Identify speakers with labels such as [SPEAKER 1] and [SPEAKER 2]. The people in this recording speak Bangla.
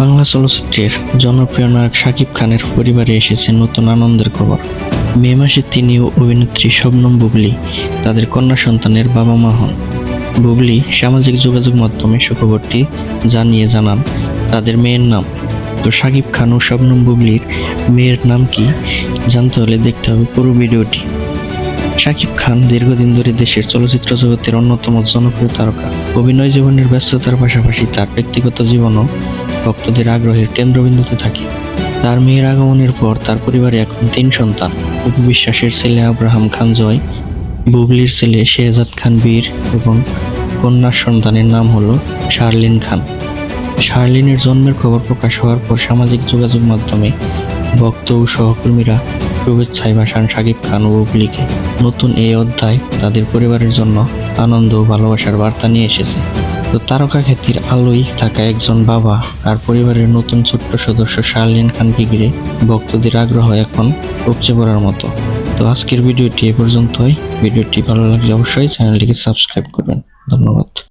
[SPEAKER 1] বাংলা চলচ্চিত্রের জনপ্রিয় নায়ক শাকিব খানের পরিবারে এসেছে নতুন আনন্দের খবর। মে মাসে তিনি ও অভিনেত্রী শবনম বুবলী তাদের কন্যা সন্তানের বাবা মা হন। বুবলী সামাজিক যোগাযোগ মাধ্যমে সুখবরটি জানান তাদের মেয়ের নাম। তো শাকিব খান ও শবনম বুবলীর মেয়ের নাম কি জানতে হলে দেখতে হবে পুরো ভিডিওটি। শাকিব খান দীর্ঘদিন ধরে দেশের চলচ্চিত্র জগতের অন্যতম জনপ্রিয় তারকা। অভিনয় জীবনের ব্যস্ততার পাশাপাশি তার ব্যক্তিগত জীবনও ভক্তদের আগ্রহের কেন্দ্রবিন্দুতে থাকে। তার মেয়ের আগমনের পর তার পরিবারে এখন 3 সন্তান। অপু বিশ্বাসের ছেলে আব্রাহাম খান জয়, বুবলীর ছেলে শেহজাদ খান বীর এবং কন্যার সন্তানের নাম হলো শার্লিন খান। শার্লিনের জন্মের খবর প্রকাশ হওয়ার পর সামাজিক যোগাযোগ মাধ্যমে ভক্ত ও সহকর্মীরা শুভেচ্ছায় ভাসান শাকিব খান ও বুবলীকে। নতুন এই অধ্যায় তাদের পরিবারের জন্য আনন্দ ও ভালোবাসার বার্তা নিয়ে এসেছে। তো তারকা খ্যাতির আলোয় থাকা একজন বাবা আর পরিবারের নতুন ছোট্ট সদস্য শার্লিন খানকে ঘিরে ভক্তদের আগ্রহ এখন উপচে পড়ার মতো। তো আজকের ভিডিওটি এ পর্যন্তই। ভিডিওটি ভালো লাগলে অবশ্যই চ্যানেলটিকে সাবস্ক্রাইব করবেন। ধন্যবাদ।